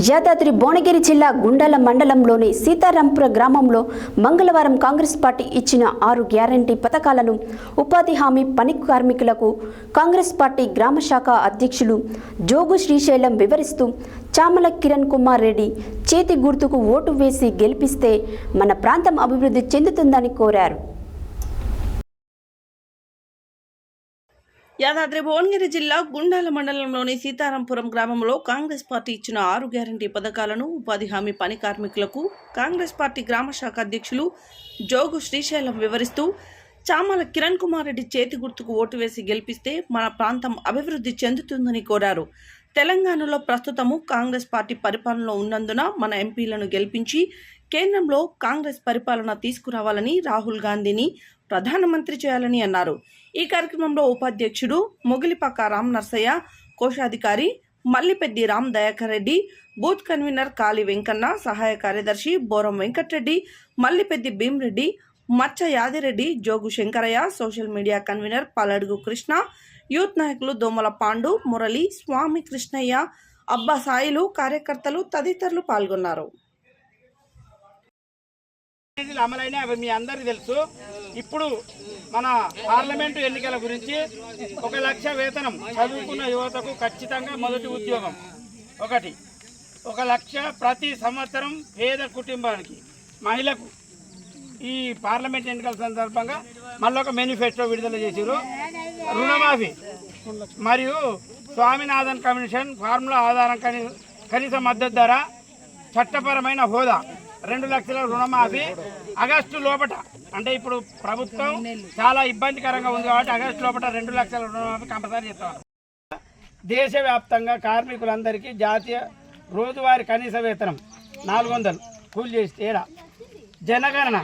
యాదాద్రి భువనగిరి జిల్లా గుండాల మండలంలోని సీతారాంపుర గ్రామంలో మంగళవారం కాంగ్రెస్ పార్టీ ఇచ్చిన 6 గ్యారంటీ పథకాలను ఉపాధి హామీ పని కార్మికులకు కాంగ్రెస్ పార్టీ గ్రామ శాఖ అధ్యక్షులు జోగు శ్రీశైలం వివరిస్తూ చామల కిరణ్ కుమార్ రెడ్డి చేతి గుర్తుకు ఓటు వేసి గెలిపిస్తే మన ప్రాంతం అభివృద్ధి చెందుతుందని కోరారు. యాదాద్రి భువనగిరి జిల్లా గుండాల మండలంలోని సీతారాంపురం గ్రామంలో కాంగ్రెస్ పార్టీ ఇచ్చిన 6 గ్యారంటీ పథకాలను ఉపాధి హామీ పని కార్మికులకు కాంగ్రెస్ పార్టీ గ్రామ శాఖ అధ్యక్షులు జోగు శ్రీశైలం వివరిస్తూ చామల కిరణ్ కుమార్ రెడ్డి చేతి గుర్తుకు ఓటు వేసి గెలిపిస్తే మన ప్రాంతం అభివృద్ధి చెందుతుందని కోరారు. తెలంగాణలో ప్రస్తుతము కాంగ్రెస్ పార్టీ పరిపాలనలో ఉన్నందున మన ఎంపీలను గెలిపించి కేంద్రంలో కాంగ్రెస్ పరిపాలన తీసుకురావాలని రాహుల్ గాంధీని ప్రధానమంత్రి చేయాలని అన్నారు. ఈ కార్యక్రమంలో ఉపాధ్యక్షుడు మొగిలిపాక రామ్ నర్సయ్య, కోశాధికారి మల్లిపెద్ది రామ్ దయాకర్ రెడ్డి, బూత్ కన్వీనర్ కాళీ వెంకన్న, సహాయ కార్యదర్శి Boram Venkatreddy, Mallipeddi Bhimreddy, Maccha Yadireddy, Jogu Shankaraiah, social media convener Paladugu Krishna, youth నాయకులు దోమల పాండు, మురళి, స్వామి కృష్ణయ్య, అబ్బా సాయిలు, కార్యకర్తలు తదితరులు పాల్గొన్నారు. అమలైన మీ అందరికీ తెలుసు. ఇప్పుడు మన పార్లమెంటు ఎన్నికల గురించి 1 లక్ష వేతనం చదువుకున్న యువతకు ఖచ్చితంగా మొదటి ఉద్యోగం ఒకటి, 1 లక్ష ప్రతి సంవత్సరం పేద కుటుంబానికి మహిళకు ఈ పార్లమెంట్ ఎన్నికల సందర్భంగా మళ్ళీ ఒక మేనిఫెస్టో విడుదల చేశారు. రుణమాఫీ మరియు స్వామినాథన్ కమిషన్ ఫార్ములా ఆధారం కనీస మద్దతు ధర, చట్టపరమైన హోదా, 2 లక్షల రుణమాఫీ ఆగస్టు లోపట, అంటే ఇప్పుడు ప్రభుత్వం చాలా ఇబ్బందికరంగా ఉంది కాబట్టి ఆగస్టు లోపల 2 లక్షల రుణమాఫీ కంపల్సరీ చేస్తాం. దేశవ్యాప్తంగా కార్మికులందరికీ జాతీయ రోజువారీ కనీస వేతనం 400 కూలి చేస్తే ఏడా. జనగణన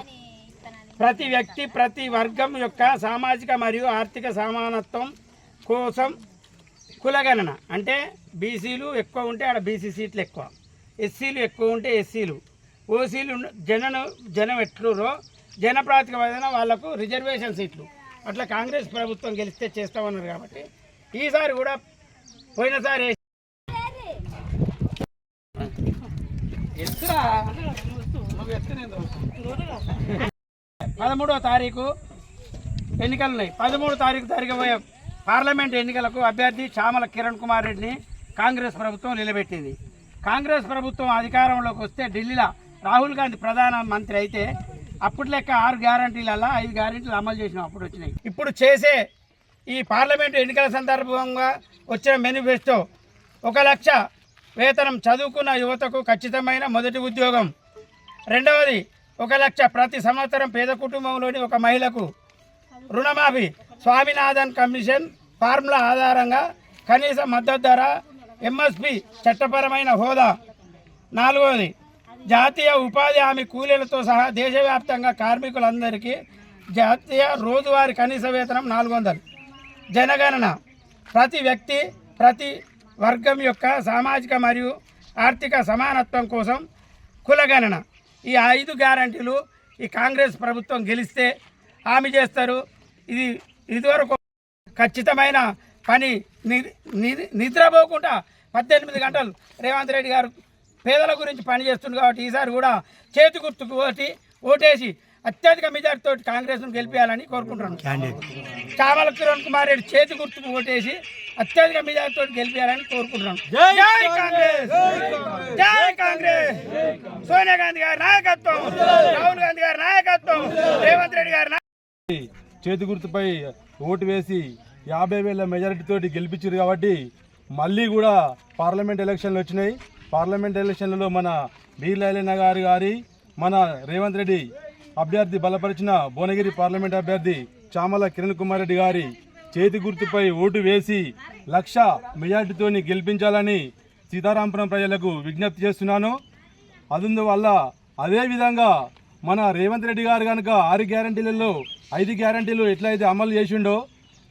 ప్రతి వ్యక్తి ప్రతి వర్గం యొక్క సామాజిక మరియు ఆర్థిక సమానత్వం కోసం కులగణన, అంటే బీసీలు ఎక్కువ ఉంటే ఆడ బీసీ సీట్లు ఎక్కువ, ఎస్సీలు ఎక్కువ ఉంటే ఎస్సీలు, ఓసీలు జనం ఎట్లురో జనప్రాతిపదికన వాళ్లకు రిజర్వేషన్ సీట్లు అట్లా కాంగ్రెస్ ప్రభుత్వం గెలిస్తే చేస్తామన్నారు. కాబట్టి ఈసారి కూడా పోయినసారి 13వ తారీఖు ఎన్నికలున్నాయి. 13వ తారీఖు జరగబోయే పార్లమెంట్ ఎన్నికలకు అభ్యర్థి చామల కిరణ్ కుమార్ రెడ్డిని కాంగ్రెస్ ప్రభుత్వం నిలబెట్టింది. కాంగ్రెస్ ప్రభుత్వం అధికారంలోకి వస్తే ఢిల్లీలో రాహుల్ గాంధీ ప్రధానమంత్రి అయితే అప్పుడు లెక్క 6 గ్యారంటీలలో 5 గ్యారంటీలు అమలు చేసినాం, అప్పుడు వచ్చినాయి. ఇప్పుడు చేసే ఈ పార్లమెంటు ఎన్నికల సందర్భంగా వచ్చిన మేనిఫెస్టో 1 లక్ష వేతనం చదువుకున్న యువతకు ఖచ్చితమైన మొదటి ఉద్యోగం, రెండవది 1 లక్ష ప్రతి సంవత్సరం పేద కుటుంబంలోని ఒక మహిళకు రుణమాఫీ, స్వామినాథన్ కమిషన్ ఫార్ములా ఆధారంగా కనీస మద్దతు ధర, ఎంఎస్పి చట్టపరమైన హోదా, నాలుగవది జాతీయ ఉపాధి హామీ కూలీలతో సహా దేశవ్యాప్తంగా కార్మికులందరికీ జాతీయ రోజువారీ కనీస వేతనం 400. జనగణన ప్రతి వ్యక్తి ప్రతి వర్గం యొక్క సామాజిక మరియు ఆర్థిక సమానత్వం కోసం కులగణన. ఈ 5 గ్యారంటీలు ఈ కాంగ్రెస్ ప్రభుత్వం గెలిస్తే హామీ చేస్తారు. ఇదివరకు ఖచ్చితమైన పని నిద్రపోకుండా 18 గంటలు రేవంత్ రెడ్డి గారు పేదల గురించి పనిచేస్తుంది. కాబట్టి ఈసారి కూడా చేతి గుర్తుకు ఓటేసి అత్యధిక మెజార్టీతో కాంగ్రెస్ను గెలిపేయాలని కోరుకుంటున్నాను. చామల కిరణ్ కుమార్ రెడ్డి చేతి గుర్తుకు ఓటేసి అత్యధిక మెజార్టీతో గెలిపేయాలని కోరుకుంటున్నాను. జై కాంగ్రెస్, జై కాంగ్రెస్. సోనియా గాంధీ గారి నాయకత్వం, రాహుల్ గాంధీ గారి నాయకత్వం, రేవంత్ రెడ్డి గారి చేతి గుర్తుపై ఓటు వేసి 50,000 మెజారిటీతో గెలిపించారు. కాబట్టి మళ్ళీ కూడా పార్లమెంట్ ఎలక్షన్లు వచ్చినాయి. పార్లమెంట్ ఎలక్షన్లలో మన బీర్లైలన్న గారి మన రేవంత్ రెడ్డి అభ్యర్థి బలపరిచిన భువనగిరి పార్లమెంట్ అభ్యర్థి చామల కిరణ్ కుమార్ రెడ్డి గారి చేతి గుర్తుపై ఓటు వేసి 1 లక్ష మెజారిటీతో గెలిపించాలని సీతారాంపురం ప్రజలకు విజ్ఞప్తి చేస్తున్నాను. అందువల్ల అదేవిధంగా మన రేవంత్ రెడ్డి గారు కనుక 6 గ్యారంటీలలో 5 గ్యారంటీలు ఎట్లయితే అమలు చేసిండో,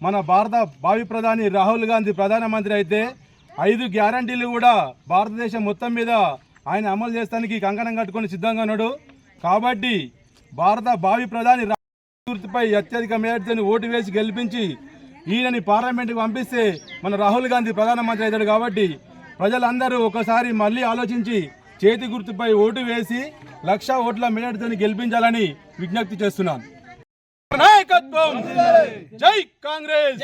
మన భారత భావి ప్రధాని రాహుల్ గాంధీ ప్రధానమంత్రి అయితే 5 గ్యారంటీలు కూడా భారతదేశం మొత్తం మీద ఆయన అమలు చేస్తానికి కంకణం కట్టుకొని సిద్ధంగా ఉన్నాడు. కాబట్టి భారత భావి ప్రధాని గుర్తుపై అత్యధిక మేరతో ఓటు వేసి గెలిపించి ఈయనని పార్లమెంటుకు పంపిస్తే మన రాహుల్ గాంధీ ప్రధానమంత్రి అవుతాడు. కాబట్టి ప్రజలందరూ ఒకసారి మళ్ళీ ఆలోచించి చేతి గుర్తుపై ఓటు వేసి 1,00,000 ఓట్ల మెజారిటీతో గెలిపించాలని విజ్ఞప్తి చేస్తున్నాను. నాయకత్వం జై కాంగ్రెస్.